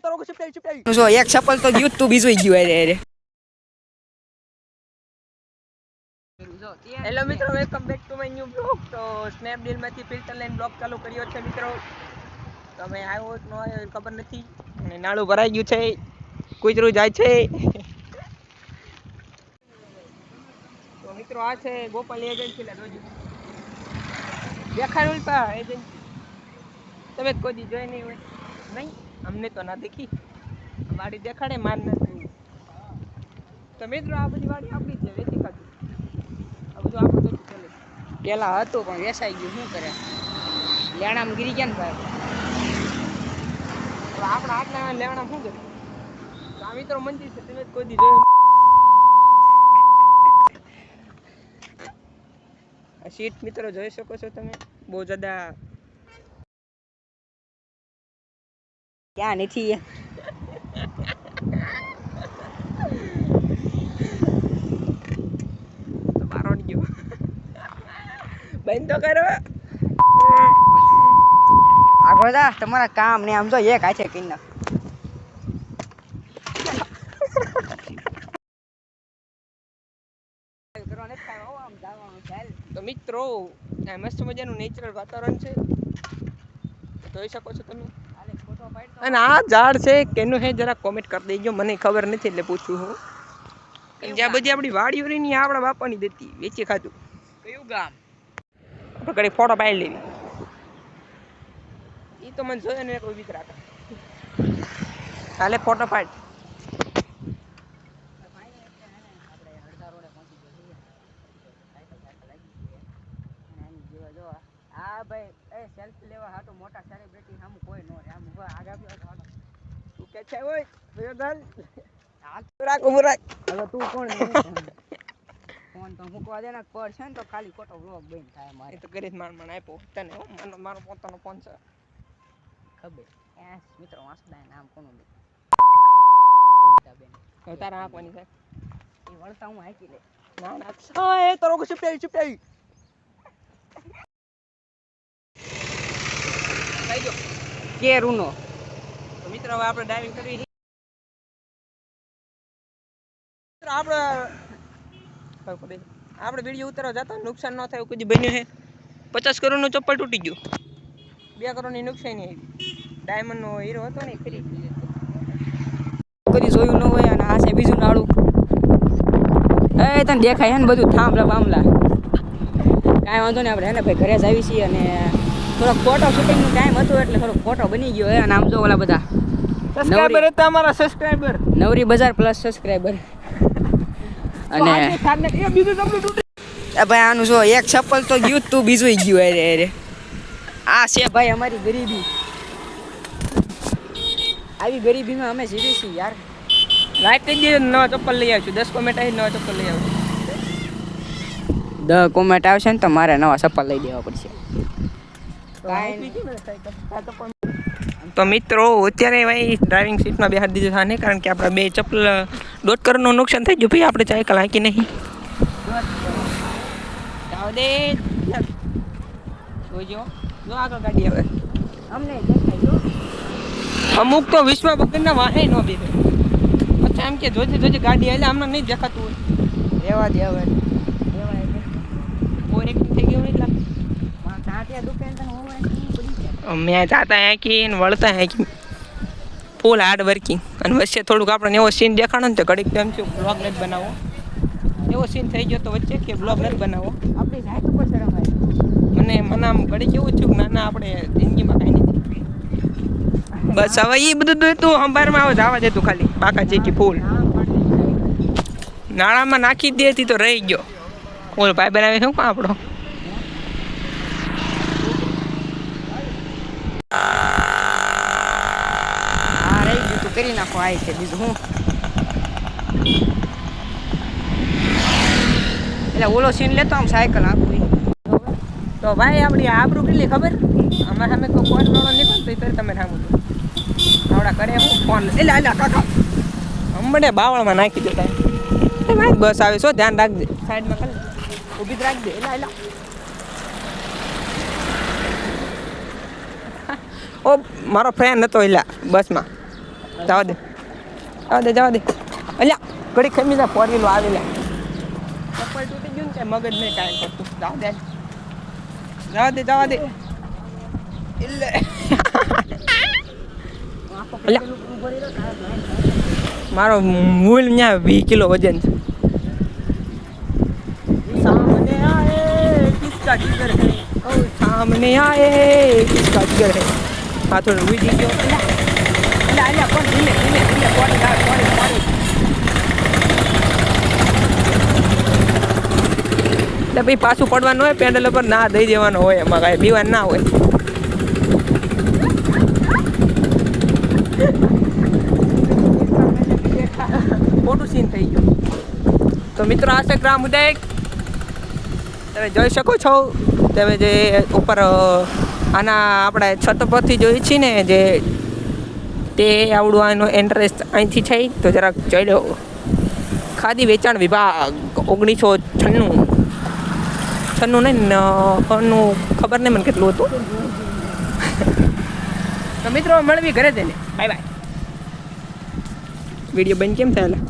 જો એક ચપ્પલ તો ગયું તું બીજું ગયું અરે હેલો મિત્રો, welcome back to my new blog. તો સ્નેપડીલમાંથી ફિલ્ટર લાઈન બ્લોગ ચાલુ કર્યો છે મિત્રો. તમે આવ્યો ન આવ્યો ખબર નથી. અને નાળું ભરાઈ ગયું છે, કૂતરું જાય છે. તો મિત્રો આ છે ગોપાલ એજન્સી ના રોજ દેખાડ ઉલ્પા એજન્સી. તમે કોઈ દી જોઈ નહીં હોય? નહીં, અમને તો ના દેખી. વાડી દેખાડે માર નથી. તો મિત્રો આ બધી વાડી આપણી છે, વેચી ખાધી. આ બધું આપણું તો ચાલે. પેલા હતું પણ વેસાઈ ગયું, શું કરે? લેણામાં ગીરી ગયા ને ભાઈ. તો આપણા આટલા લેવાના શું કરે? તો આ મિત્રો મંદિર છે, તમે કોઈ દી જોયું? આ સીટ મિત્રો જોઈ શકો છો તમે, બહુ જ્યાદા ક્યાં નથી તો મારો ગયો બંધ તો કરો. આગળ જા, તમારા કામ ને આમ તો એક હાથે કરી નાખ. તો મિત્રો આ મસ્ત મજાનું નેચરલ વાતાવરણ છે, જોઈ શકો છો તમે. અને આ ઝાડ છે કેનું હે જરા કોમેન્ટ કરી દેજો, મને ખબર નથી એટલે પૂછું હું. અને જ્યાં બધી આપણી વાડીઓ રહી ને આપણા બાપાની દેતી વેચી ખાધું. કયું ગામ? આપણે ઘડી ફોટો પાડી લેવી. એ તો મને જોયો ને કોઈ બીક રાખે. કાલે ફોટો પાડ. હા ભાઈ, એ સેલ્ફી લેવા હાટો મોટા સેલિબ્રિટી સામે કોઈ નો રે. આમ આગળ તું કે છે ઓય વેદલ હાથ રાખ ઉભો રાખ. હવે તું કોણ? ફોન તો મૂકવા દે ને, પર છે ને તો ખાલી ખોટો વ્લોગ બન થાય મારે. એ તો ગરીબ માણ આપ્યો તને, મારો પોતાનો ફોન છે. ખબર એસ મિત્રો વાસદા નામ કોનું લે? કવિતાબેન. હવે તારા આંકવાની છે. એ વળતા હું હાકી લે. ના ના ઓય એ તારો ચૂપ થઈ ગયો કે રૂનો. તો મિત્રો હવે આપણે ડાઇવિંગ કરવી છે. આપણે વિડીયો ઉતારવા જતા નુકસાન ન થાય કોઈ બન્યું છે. 50 કરોડનું ચપ્પલ તૂટી ગયું, 2 કરોડની નુકસાની આવી. ડાયમંડનો હીરો હતો ને ખરી કદી જોયું ન હોય. અને આ છે બીજું નાળું. એ તને દેખાય છે ને બધું થાંભલા બામલા. કાંઈ વાંધો નહીં, આપણે હે ને ભાઈ ઘરે જ આવી છીએ. અને થોડોક ફોટો શૂટિંગનો ટાઈમ હતો એટલે થોડોક ફોટો બની ગયો. અને આમ જો ઓલા બધા સબસ્ક્રાઇબર હતા અમારા સબસ્ક્રાઇબર. નવરી બજાર પ્લસ સબસ્ક્રાઇબર. અને બીજું ચપ્પલ તૂટી. ભાઈ આનું જો એક ચપ્પલ તો ગયું તું બીજું ગયું અરે આ છે ભાઈ અમારી ગરીબી. આવી ગરીબીમાં અમે જીવી છીએ યાર. લાઈક કરી દે, નવા ચપ્પલ લઈ આવશું. 10 કોમેન્ટ આવી નવા ચપ્પલ લઈ આવશું. 10 કોમેન્ટ આવશે ને તો મારે નવા ચપ્પલ લઈ દેવા પડશે. તો મિત્રો અત્યારે ભાઈ ડ્રાઇવિંગ સીટમાં બેહાડી દીધું થાને, કારણ કે આપણા બે ચપ્પલ 1.5 કરોડનું નુકસાન થઈ ગયું. ભાઈ આપણે સાયકલ હાંકી નહીં. જોજો જો આગળ ગાડી આવે. અમને દેખાય જો અમુક તો વિશ્વ ભક્તના વાહે ન બેસે. અચ્છા એમ કે જોજે ગાડી એટલે અમને નહીં દેખાતું હોય. રેવા દે હવે. ઓવર એક્ટિંગ થઈ ગયું નહીં લાગે. ત્યાં દુકાન તને હોવે બધી છે. અમે જાતા હાંકી ને વળતા હાંકી, ફૂલ હાર્ડ વર્કિંગ. અને વચ્ચે થોડુંક આપણે એવો સીન દેખાડો ને તો ઘડીક તેમ છું બ્લોગ નથી બનાવો. એવો સીન થઈ ગયો તો વચ્ચે કે બ્લોગ નથી બનાવો. આપણી જાત ઉપર શરમ આવે. મને આમ ઘડીક એવું થયું કે ના આપણે જિંદગીમાં કાંઈ નથી. બસ હવે એ બધું તું અંબારમાં આવો જવા દે તું ખાલી પાકા ચીકી ફૂલ નાળામાં નાખી દેતી તો રહી ગયો. ઓલો ભાઈ બનાવે શું કા આપણો રહી ગયું તું કરી નાખો. આ છે બીજું હું. એટલે ઓલો સીન લેતો આમ સાયકલ આખું. તો ભાઈ આપણી આબરૂ કેટલી ખબર? અમારા સામે કોઈ ફોન વાળો નીકળતો તો તમે સામું આવડા કરે હું ફોન એટલે કાકા હમણાં બાવળમાં નાખી દેતા. ભાઈ બસ આવે છો, ધ્યાન રાખજે. સાઈડમાં કરી ઊભી જ રાખજે. એલા ઓ મારો ફ્રેન્ડ હતો એલા બસમાં. જવા દે જવા દે અલ્યા ઘડી ખમી જા ફોર વ્હીલ આવેલા ચપ્પલ તૂટી ગયું ને કે મગજ નહીં કાંઈ કરતું જવા દે એટલે મારો મૂલ ત્યાં 20 કિલો વજન છે સામને આए કિસકા જીગર હે ઓ સામને આए કિસકા જીગર હે હા થોડું ઉઈ ગયો અલ્યા કોણ ધીમે પોણી એટલે ભાઈ પાછું પડવાનું હોય પેડલ ઉપર ના દઈ દેવાનું હોય એમાં કાંઈ બીવાનું ના હોય ખોટું સીન થઈ ગયું તો મિત્રો આ છે ગ્રામ ઉદય તમે જોઈ શકો છો તમે જે ઉપર આના આપણે છત પરથી જોઈએ છીએ ને જે તે આવડું આનો એન્ટ્રેસ અહીંથી છે તો જરાક જોઈ લો ખાદી વેચાણ વિભાગ 1996 નહીં નું ખબર નહીં મને કેટલું હતું તો મિત્રો મળવી ઘરે જઈને બાય વિડીયો બંધ કેમ થયેલા